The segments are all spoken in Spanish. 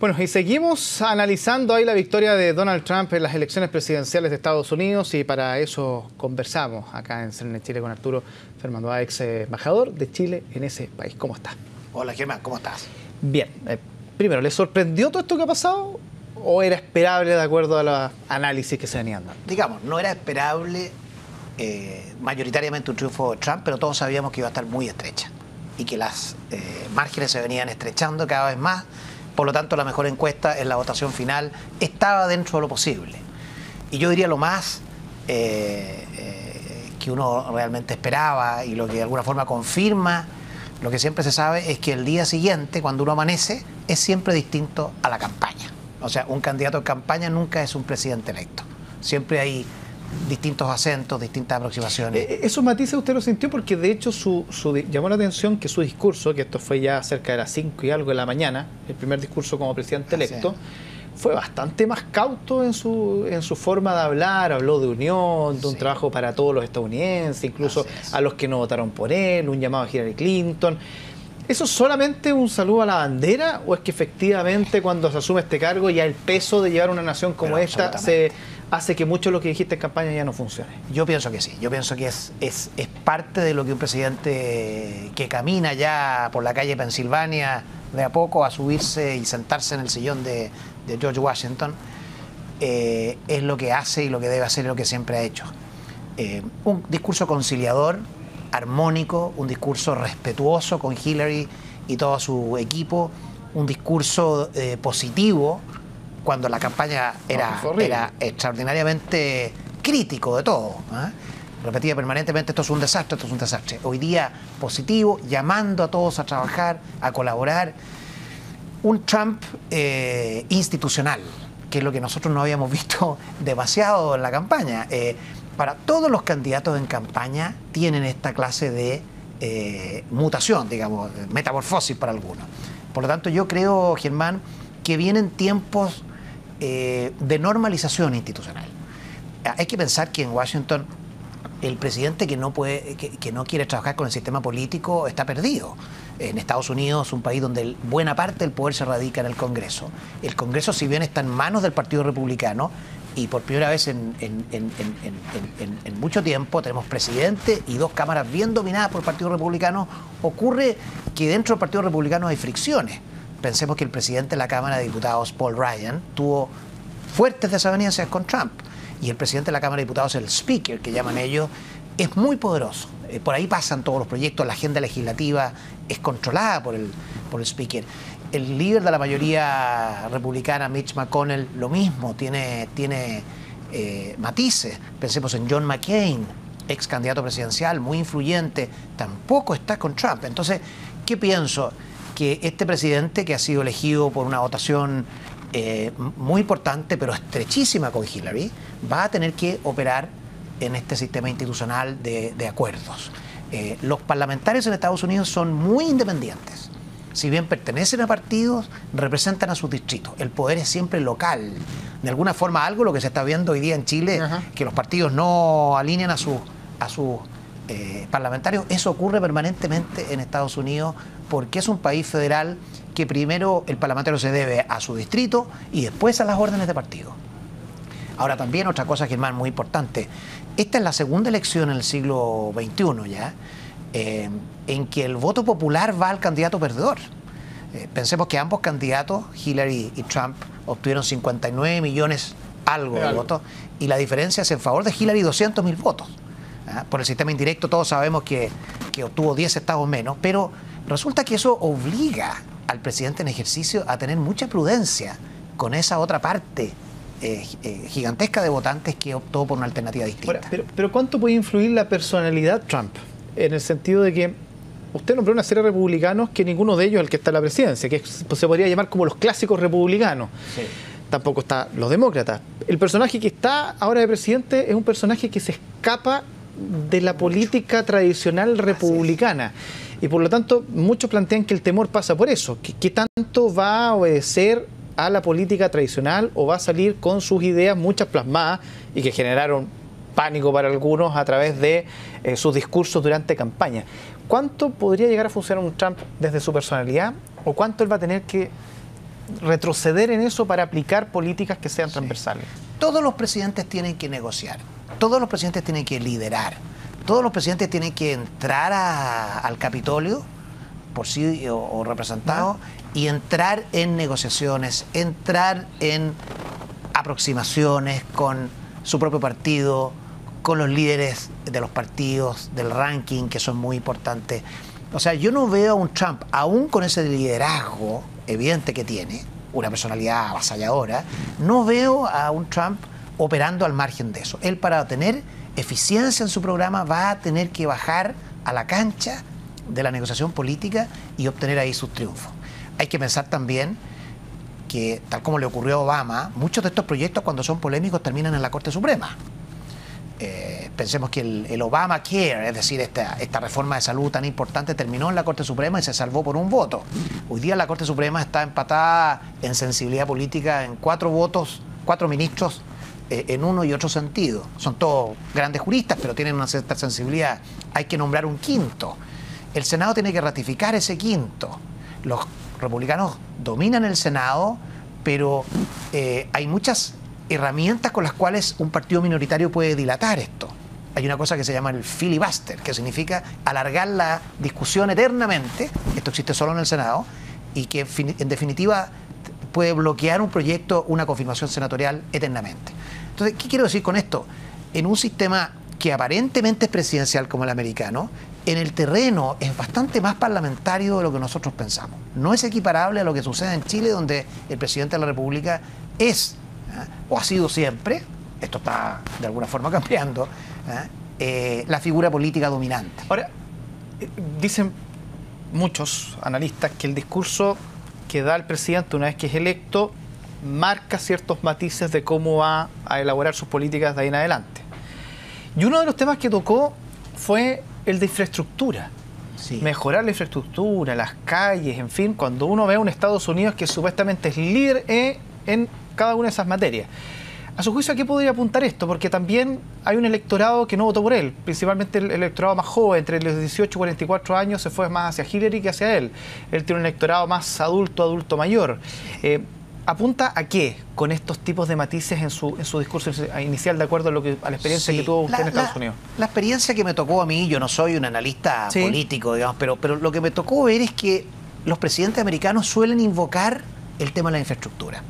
Bueno, y seguimos analizando ahí la victoria de Donald Trump en las elecciones presidenciales de Estados Unidos, y para eso conversamos acá en CNN Chile con Arturo Fernando, ex embajador de Chile en ese país. ¿Cómo está? Hola Germán, ¿cómo estás? Bien. Primero, ¿le sorprendió todo esto que ha pasado o era esperable de acuerdo a los análisis que se venían dando? Digamos, no era esperable mayoritariamente un triunfo de Trump, pero todos sabíamos que iba a estar muy estrecha y que las márgenes se venían estrechando cada vez más. Por lo tanto, la mejor encuesta en la votación final estaba dentro de lo posible. Y yo diría lo más que uno realmente esperaba, y lo que de alguna forma confirma lo que siempre se sabe, es que el día siguiente, cuando uno amanece, es siempre distinto a la campaña. O sea, un candidato en campaña nunca es un presidente electo. Siempre hay distintos acentos, distintas aproximaciones. Esos matices usted lo sintió porque de hecho llamó la atención que su discurso, que esto fue ya cerca de las 5 y algo de la mañana, el primer discurso como presidente electo, fue bastante más cauto en su forma de hablar. Habló de unión, de un trabajo para todos los estadounidenses, incluso a los que no votaron por él, un llamado a Hillary Clinton. ¿Eso es solamente un saludo a la bandera o es que efectivamente cuando se asume este cargo ya el peso de llevar una nación como esta se hace que mucho de lo que dijiste en campaña ya no funcione? Yo pienso que sí, yo pienso que es parte de lo que un presidente que camina ya por la calle Pensilvania de a poco a subirse y sentarse en el sillón de George Washington, es lo que hace y lo que debe hacer y lo que siempre ha hecho. Un discurso conciliador, armónico, un discurso respetuoso con Hillary y todo su equipo, un discurso positivo cuando la campaña era extraordinariamente crítico de todo, ¿eh? Repetía permanentemente: esto es un desastre, esto es un desastre. Hoy día positivo, llamando a todos a trabajar, a colaborar. Un Trump institucional, que es lo que nosotros no habíamos visto demasiado en la campaña. Para todos los candidatos en campaña tienen esta clase de mutación, digamos, metamorfosis para algunos. Por lo tanto, yo creo, Germán, que vienen tiempos de normalización institucional. Hay que pensar que en Washington el presidente que no quiere trabajar con el sistema político está perdido. En Estados Unidos, un país donde buena parte del poder se radica en el Congreso. El Congreso, si bien está en manos del Partido Republicano, y por primera vez en mucho tiempo tenemos presidente y dos cámaras bien dominadas por el Partido Republicano, ocurre que dentro del Partido Republicano hay fricciones. Pensemos que el presidente de la Cámara de Diputados, Paul Ryan, tuvo fuertes desavenencias con Trump. Y el presidente de la Cámara de Diputados, el speaker, que llaman ellos, es muy poderoso. Por ahí pasan todos los proyectos, la agenda legislativa es controlada por el speaker. El líder de la mayoría republicana, Mitch McConnell, lo mismo, tiene matices. Pensemos en John McCain, ex candidato presidencial, muy influyente, tampoco está con Trump. Entonces, ¿qué pienso? Que este presidente, que ha sido elegido por una votación muy importante, pero estrechísima con Hillary, va a tener que operar en este sistema institucional de acuerdos. Los parlamentarios en Estados Unidos son muy independientes. Si bien pertenecen a partidos, representan a sus distritos. El poder es siempre local. De alguna forma, algo lo que se está viendo hoy día en Chile, que los partidos no alinean a sus parlamentarios, eso ocurre permanentemente en Estados Unidos porque es un país federal que primero el parlamentario se debe a su distrito y después a las órdenes de partido. Ahora también otra cosa, Germán, muy importante. Esta es la segunda elección en el siglo XXI ya, en que el voto popular va al candidato perdedor. Pensemos que ambos candidatos, Hillary y Trump, obtuvieron 59 millones algo de votos, y la diferencia es en favor de Hillary 200.000 votos. Por el sistema indirecto todos sabemos que obtuvo 10 estados menos, pero resulta que eso obliga al presidente en ejercicio a tener mucha prudencia con esa otra parte gigantesca de votantes que optó por una alternativa distinta. Ahora, pero ¿cuánto puede influir la personalidad Trump? En el sentido de que usted nombró una serie de republicanos que ninguno de ellos es el que está en la presidencia, que se podría llamar como los clásicos republicanos. Sí. Tampoco está los demócratas. El personaje que está ahora de presidente es un personaje que se escapa de la política tradicional republicana. Y por lo tanto, muchos plantean que el temor pasa por eso. ¿Qué tanto va a obedecer a la política tradicional o va a salir con sus ideas, muchas plasmadas y que generaron pánico para algunos a través de sus discursos durante campaña? ¿Cuánto podría llegar a funcionar un Trump desde su personalidad o cuánto él va a tener que retroceder en eso para aplicar políticas que sean transversales? Todos los presidentes tienen que negociar, todos los presidentes tienen que liderar, todos los presidentes tienen que entrar al Capitolio por sí o representados y entrar en negociaciones, entrar en aproximaciones con su propio partido, con los líderes de los partidos, del ranking, que son muy importantes. O sea, yo no veo a un Trump, aún con ese liderazgo evidente que tiene, una personalidad avasalladora, no veo a un Trump operando al margen de eso. Él, para tener eficiencia en su programa, va a tener que bajar a la cancha de la negociación política y obtener ahí sus triunfos. Hay que pensar también que, tal como le ocurrió a Obama, muchos de estos proyectos, cuando son polémicos, terminan en la Corte Suprema. Pensemos que el Obamacare, es decir, esta reforma de salud tan importante, terminó en la Corte Suprema y se salvó por un voto. Hoy día la Corte Suprema está empatada en sensibilidad política en 4 votos, 4 ministros en uno y otro sentido. Son todos grandes juristas, pero tienen una cierta sensibilidad. Hay que nombrar un quinto. El Senado tiene que ratificar ese quinto. Los republicanos dominan el Senado, pero hay muchas herramientas con las cuales un partido minoritario puede dilatar esto. Hay una cosa que se llama el filibuster, que significa alargar la discusión eternamente. Esto existe solo en el Senado, y que en definitiva puede bloquear un proyecto, una confirmación senatorial eternamente. Entonces, ¿qué quiero decir con esto? En un sistema que aparentemente es presidencial como el americano, en el terreno es bastante más parlamentario de lo que nosotros pensamos. No es equiparable a lo que sucede en Chile, donde el presidente de la República es, o ha sido siempre, esto está de alguna forma cambiando, la figura política dominante. Ahora, dicen muchos analistas que el discurso que da el presidente una vez que es electo marca ciertos matices de cómo va a elaborar sus políticas de ahí en adelante. Y uno de los temas que tocó fue el de infraestructura. Sí. Mejorar la infraestructura, las calles, en fin, cuando uno ve a un Estados Unidos que supuestamente es líder en cada una de esas materias. A su juicio, ¿a qué podría apuntar esto? Porque también hay un electorado que no votó por él, principalmente el electorado más joven, entre los 18 y 44 años, se fue más hacia Hillary que hacia él. Él tiene un electorado más adulto mayor. ¿Apunta a qué con estos tipos de matices en su discurso inicial, de acuerdo a la experiencia que tuvo usted en Estados Unidos? La experiencia que me tocó a mí, yo no soy un analista político, digamos, pero lo que me tocó ver es que los presidentes americanos suelen invocar el tema de la infraestructura.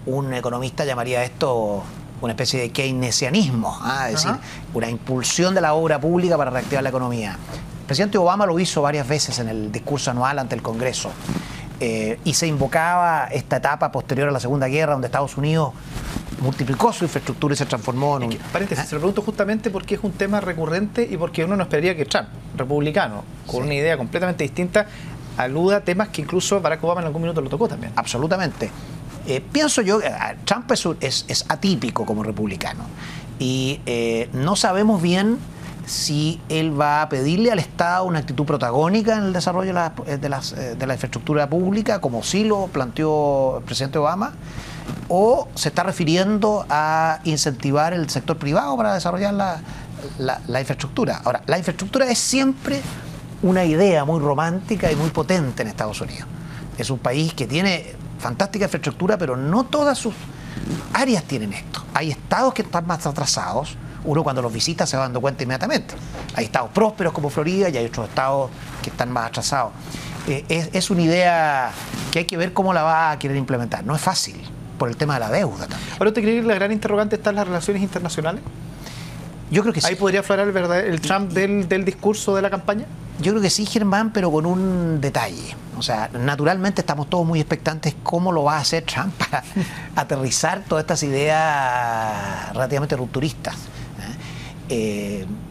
Un economista llamaría esto una especie de keynesianismo, es decir, una impulsión de la obra pública para reactivar la economía. El presidente Obama lo hizo varias veces en el discurso anual ante el Congreso. Y se invocaba esta etapa posterior a la Segunda Guerra, donde Estados Unidos multiplicó su infraestructura y se transformó en un... Paréntesis, se lo pregunto justamente porque es un tema recurrente y porque uno no esperaría que Trump, republicano, con una idea completamente distinta, aluda a temas que incluso Barack Obama en algún minuto lo tocó también. Absolutamente. Pienso yo que Trump es atípico como republicano y no sabemos bien si él va a pedirle al Estado una actitud protagónica en el desarrollo de la infraestructura pública, como sí lo planteó el presidente Obama, o se está refiriendo a incentivar el sector privado para desarrollar la infraestructura. Ahora, la infraestructura es siempre una idea muy romántica y muy potente en Estados Unidos. Es un país que tiene fantástica infraestructura, pero no todas sus áreas tienen esto. Hay estados que están más atrasados. Uno cuando los visita se va dando cuenta inmediatamente. Hay estados prósperos como Florida y hay otros estados que están más atrasados. Es una idea que hay que ver cómo la va a querer implementar. No es fácil, por el tema de la deuda también. ¿Ahora usted cree que la gran interrogante está en las relaciones internacionales? Yo creo que sí. ¿Ahí podría aflorar el Trump del discurso de la campaña? Yo creo que sí, Germán, pero con un detalle. O sea, naturalmente estamos todos muy expectantes cómo lo va a hacer Trump para aterrizar todas estas ideas relativamente rupturistas.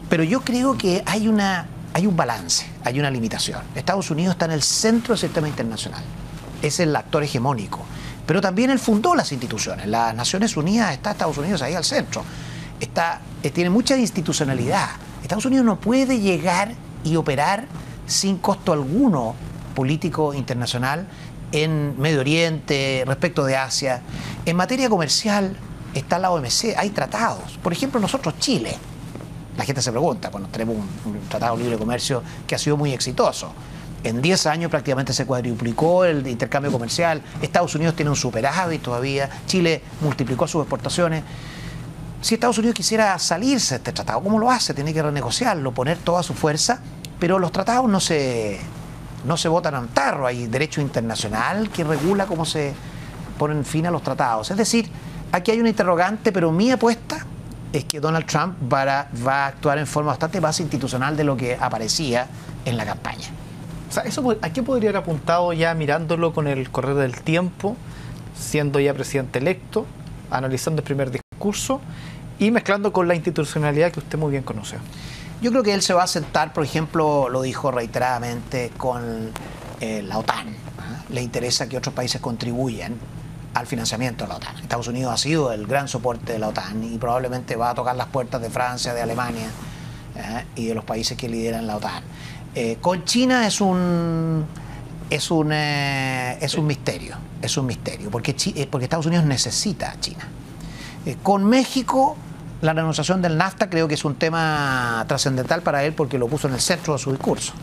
Pero yo creo que hay un balance, hay una limitación. Estados Unidos está en el centro del sistema internacional. Es el actor hegemónico. Pero también él fundó las instituciones. Las Naciones Unidas, está Estados Unidos ahí al centro. Tiene mucha institucionalidad. Estados Unidos no puede llegar y operar sin costo alguno político internacional en Medio Oriente, respecto de Asia. En materia comercial está la OMC, hay tratados. Por ejemplo, nosotros, Chile, la gente se pregunta, bueno, tenemos un tratado de libre comercio que ha sido muy exitoso. En 10 años prácticamente se cuadruplicó el intercambio comercial. Estados Unidos tiene un superávit todavía. Chile multiplicó sus exportaciones. Si Estados Unidos quisiera salirse de este tratado, ¿cómo lo hace? Tiene que renegociarlo, poner toda su fuerza, pero los tratados no se botan a un tarro. Hay derecho internacional que regula cómo se ponen fin a los tratados. Es decir, aquí hay una interrogante, pero mi apuesta es que Donald Trump va a actuar en forma bastante más institucional de lo que aparecía en la campaña. O sea, ¿a qué podría haber apuntado ya mirándolo con el correr del tiempo, siendo ya presidente electo, analizando el primer discurso y mezclando con la institucionalidad que usted muy bien conoce? Yo creo que él se va a sentar, por ejemplo, lo dijo reiteradamente, con la OTAN. Le interesa que otros países contribuyan al financiamiento de la OTAN. Estados Unidos ha sido el gran soporte de la OTAN y probablemente va a tocar las puertas de Francia, de Alemania y de los países que lideran la OTAN. Con China es un misterio, porque Estados Unidos necesita a China. Con México, la renegociación del NAFTA creo que es un tema trascendental para él porque lo puso en el centro de su discurso.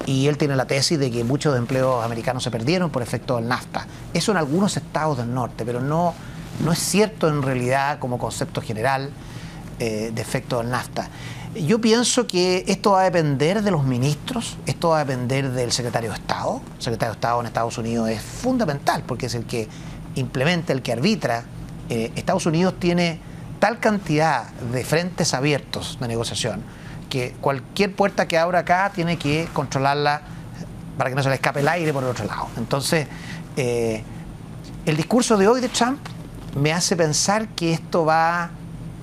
Y él tiene la tesis de que muchos empleos americanos se perdieron por efecto del NAFTA. Eso en algunos estados del norte, pero no es cierto en realidad como concepto general de efecto del NAFTA. Yo pienso que esto va a depender de los ministros, esto va a depender del secretario de Estado. El secretario de Estado en Estados Unidos es fundamental porque es el que implementa, el que arbitra. Estados Unidos tiene tal cantidad de frentes abiertos de negociación que cualquier puerta que abra acá tiene que controlarla para que no se le escape el aire por el otro lado. Entonces, el discurso de hoy de Trump me hace pensar que esto va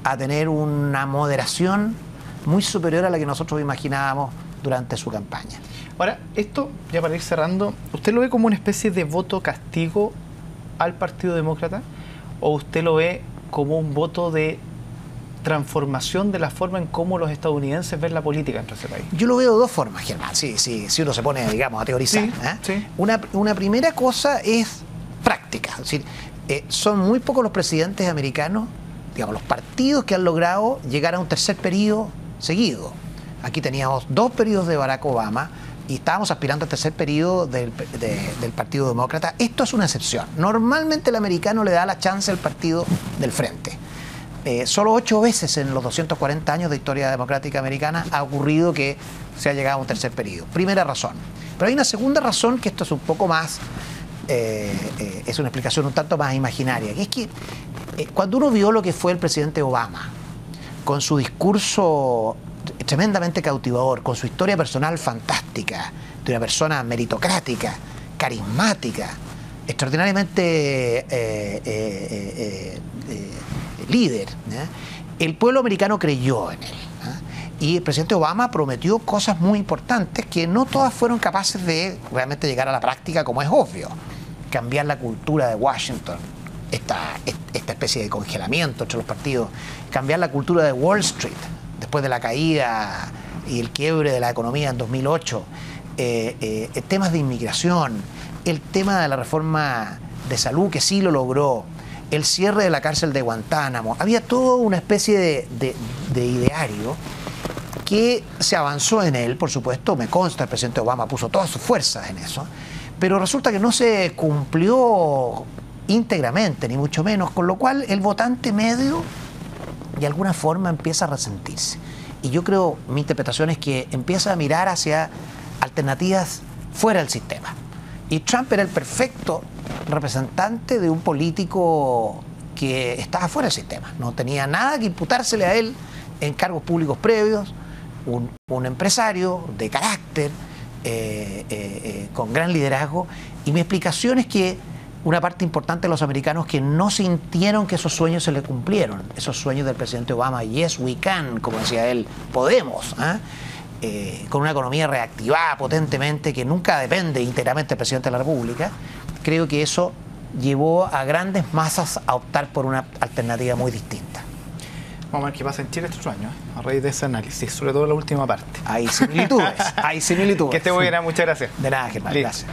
a tener una moderación muy superior a la que nosotros imaginábamos durante su campaña. Ahora, esto, ya para ir cerrando, ¿usted lo ve como una especie de voto castigo al Partido Demócrata o usted lo ve como un voto de transformación de la forma en cómo los estadounidenses ven la política entre ese país? Yo lo veo de dos formas, Germán, si uno se pone, digamos, a teorizar. Sí. Una primera cosa es práctica, es decir, son muy pocos los presidentes americanos, digamos, los partidos que han logrado llegar a un tercer periodo seguido. Aquí teníamos 2 periodos de Barack Obama y estábamos aspirando al tercer periodo del Partido Demócrata. Esto es una excepción. Normalmente el americano le da la chance al partido del frente. Solo 8 veces en los 240 años de historia democrática americana ha ocurrido que se ha llegado a un tercer periodo. Primera razón. Pero hay una segunda razón que esto es un poco más, es una explicación un tanto más imaginaria, que es que cuando uno vio lo que fue el presidente Obama, con su discurso tremendamente cautivador, con su historia personal fantástica, de una persona meritocrática, carismática, extraordinariamente líder, el pueblo americano creyó en él. Y el presidente Obama prometió cosas muy importantes que no todas fueron capaces de realmente llegar a la práctica, como es obvio. Cambiar la cultura de Washington, esta especie de congelamiento entre los partidos, cambiar la cultura de Wall Street después de la caída y el quiebre de la economía en 2008, temas de inmigración, el tema de la reforma de salud que sí lo logró, el cierre de la cárcel de Guantánamo. Había toda una especie de ideario que se avanzó en él, por supuesto, me consta, el presidente Obama puso todas sus fuerzas en eso, pero resulta que no se cumplió íntegramente, ni mucho menos, con lo cual el votante medio de alguna forma empieza a resentirse. Y yo creo, mi interpretación es que empieza a mirar hacia alternativas fuera del sistema. Y Trump era el perfecto representante de un político que estaba fuera del sistema. No tenía nada que imputársele a él en cargos públicos previos, un empresario de carácter, con gran liderazgo. Y mi explicación es que una parte importante de los americanos que no sintieron que esos sueños se les cumplieron, esos sueños del presidente Obama, yes we can, como decía él, podemos, con una economía reactivada potentemente que nunca depende íntegramente del presidente de la República. Creo que eso llevó a grandes masas a optar por una alternativa muy distinta. Vamos a ver qué pasa en Chile este otro año, a raíz de ese análisis, sobre todo la última parte. Hay similitudes, hay similitudes. Que esté muy bien, muchas gracias. De nada, Germán, gracias.